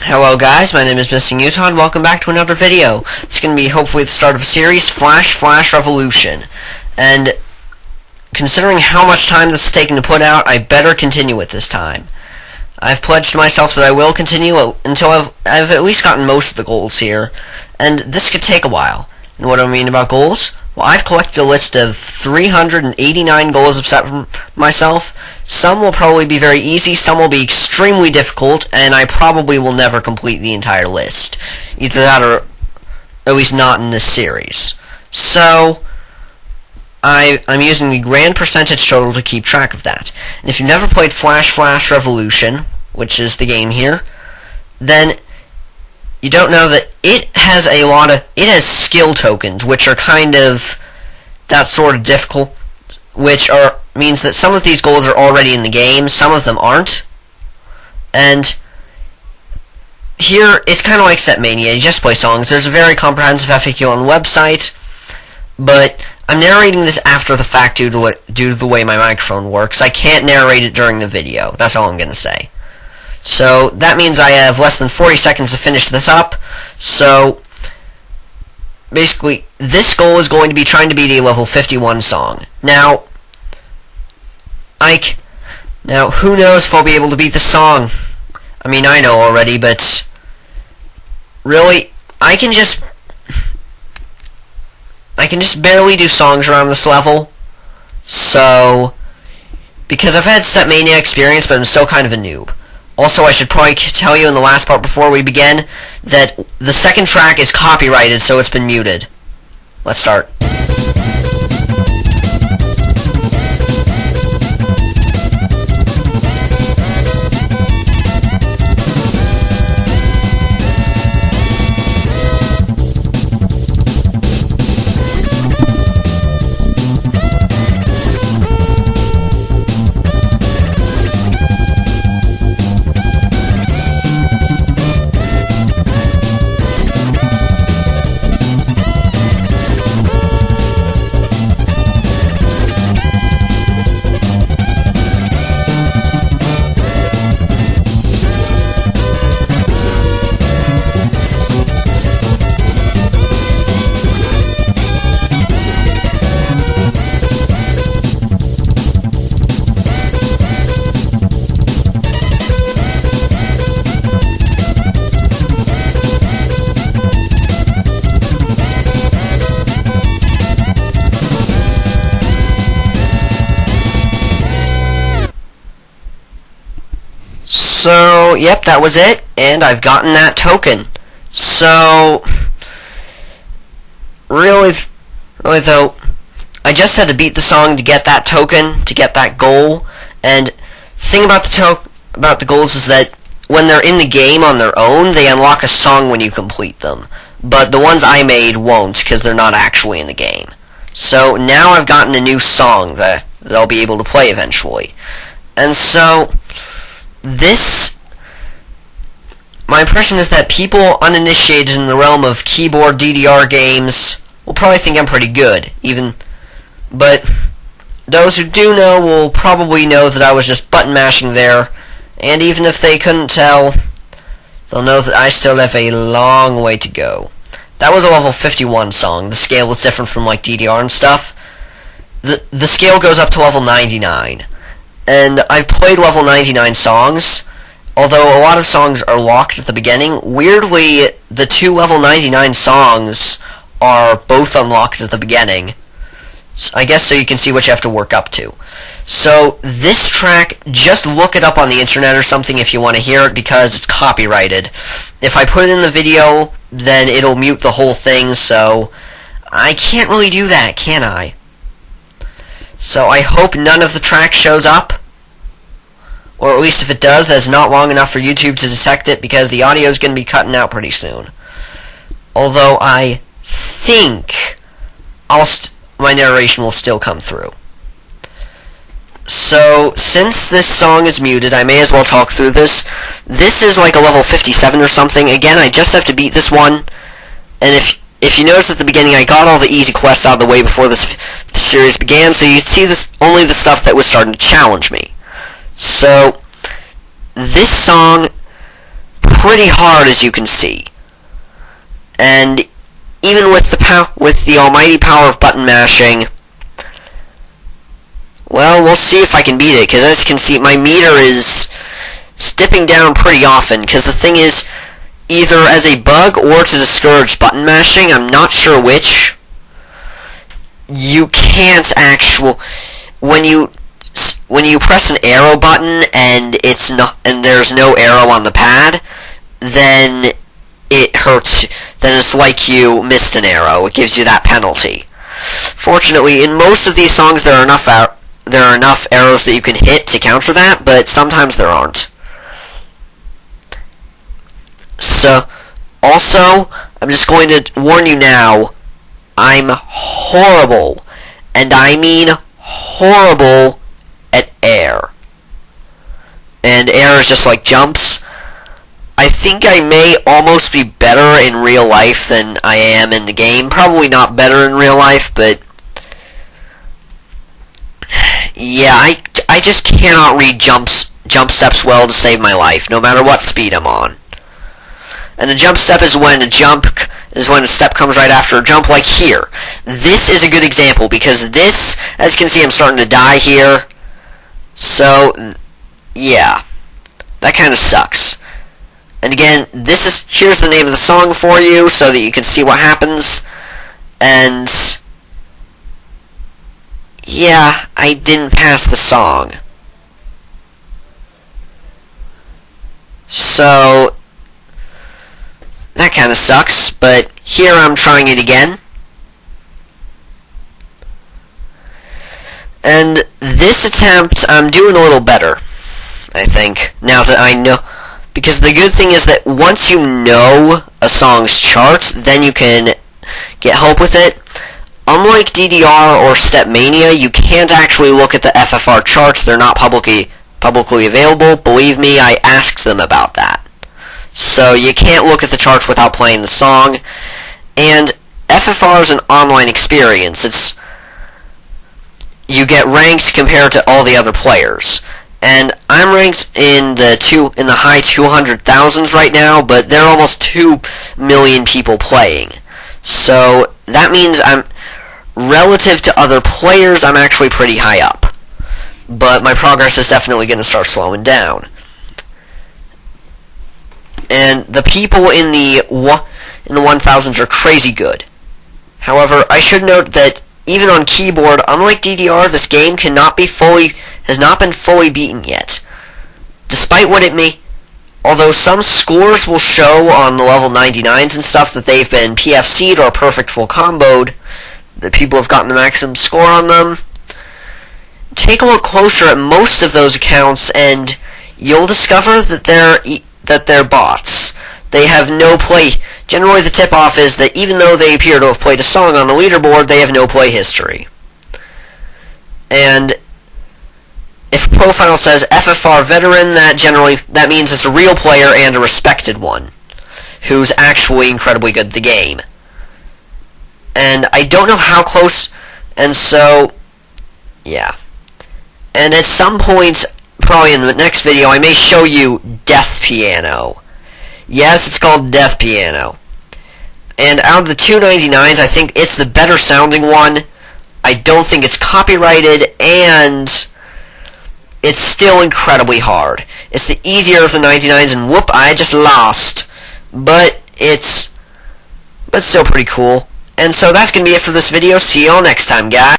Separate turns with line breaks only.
Hello guys, my name is Missing Utah and welcome back to another video. It's going to be hopefully the start of a series, Flash Revolution. And considering how much time this is taking to put out, I better continue it this time. I've pledged myself that I will continue until I've at least gotten most of the goals here. And this could take a while. And what do I mean about goals? Well, I've collected a list of 389 goals I've set for myself. Some will probably be very easy, some will be extremely difficult, and I probably will never complete the entire list. Either that or at least not in this series. So, I'm using the grand percentage total to keep track of that. And if you've never played Flash Revolution, which is the game here, then you don't know that it has it has skill tokens, which are kind of that sort of difficult, means that some of these goals are already in the game, some of them aren't. And here, it's kind of like Setmania, you just play songs. There's a very comprehensive FAQ on the website, but I'm narrating this after the fact due to the way my microphone works. I can't narrate it during the video, that's all I'm going to say. So, that means I have less than 40 seconds to finish this up. So, basically, this goal is going to be trying to beat a level 51 song. Now, who knows if I'll be able to beat this song? I mean, I know already, but really, I can just barely do songs around this level. So, because I've had Setmania experience, but I'm still kind of a noob. Also, I should probably tell you in the last part before we begin that the second track is copyrighted, so it's been muted. Let's start. So, yep, that was it, and I've gotten that token. So, really though, I just had to beat the song to get that token, to get that goal, and the thing about the goals is that when they're in the game on their own, they unlock a song when you complete them. But the ones I made won't, because they're not actually in the game. So, now I've gotten a new song that I'll be able to play eventually. And so, my impression is that people uninitiated in the realm of keyboard DDR games will probably think I'm pretty good, but those who do know will probably know that I was just button mashing there, and even if they couldn't tell, they'll know that I still have a long way to go. That was a level 51 song. The scale was different from like DDR and stuff. The scale goes up to level 99. And I've played level 99 songs, although a lot of songs are locked at the beginning. Weirdly, the two level 99 songs are both unlocked at the beginning. I guess so you can see what you have to work up to. So, this track, just look it up on the internet or something if you want to hear it, because it's copyrighted. If I put it in the video, then it'll mute the whole thing, so I can't really do that, can I? So I hope none of the track shows up, or at least if it does, that's not long enough for YouTube to detect it, because the audio is going to be cutting out pretty soon. Although I think my narration will still come through. So, since this song is muted, I may as well talk through this. This is like a level 57 or something. Again, I just have to beat this one, and if you notice at the beginning, I got all the easy quests out of the way before this series began, so you'd see only the stuff that was starting to challenge me. So, this song pretty hard, as you can see. And even with the almighty power of button mashing, well, we'll see if I can beat it, because as you can see, my meter is dipping down pretty often, because the thing is, either as a bug or to discourage button mashing, I'm not sure which, you can't when you press an arrow button and there's no arrow on the pad, then it hurts. Then it's like you missed an arrow. It gives you that penalty. Fortunately, in most of these songs, there are enough arrows that you can hit to counter that, but sometimes there aren't. So, also, I'm just going to warn you now, I'm horrible, and I mean horrible, at air. And air is just like jumps. I think I may almost be better in real life than I am in the game. Probably not better in real life, but yeah, I just cannot read jump steps well to save my life, no matter what speed I'm on. And a jump step is when a step comes right after a jump, like here. This is a good example, because this, as you can see, I'm starting to die here. So, yeah. That kind of sucks. And again, here's the name of the song for you, so that you can see what happens. And yeah, I didn't pass the song. So that kind of sucks, but here I'm trying it again. And this attempt, I'm doing a little better, I think, now that I know. Because the good thing is that once you know a song's charts, then you can get help with it. Unlike DDR or Stepmania, you can't actually look at the FFR charts. They're not publicly available. Believe me, I asked them about that. So you can't look at the charts without playing the song. And FFR is an online experience. You get ranked compared to all the other players. And I'm ranked in the high 200,000s right now, but there are almost 2 million people playing. So that means relative to other players, I'm actually pretty high up. But my progress is definitely going to start slowing down. And the people in the 1000s are crazy good. However, I should note that even on keyboard, unlike DDR, this game has not been fully beaten yet. Despite what it may, although some scores will show on the level 99s and stuff that they've been PFC'd or perfect full comboed, that people have gotten the maximum score on them, take a look closer at most of those accounts and you'll discover that they're bots. They have no play. Generally, the tip-off is that even though they appear to have played a song on the leaderboard, they have no play history. And if a profile says FFR veteran, that means it's a real player and a respected one, who's actually incredibly good at the game. And I don't know how close, and so, yeah. And at some point, probably in the next video, I may show you Death Piano. Yes, it's called Death Piano. And out of the 299s, I think it's the better sounding one. I don't think it's copyrighted, and it's still incredibly hard. It's the easier of the 99s, and whoop, I just lost. But still pretty cool. And so that's going to be it for this video. See y'all next time, guys.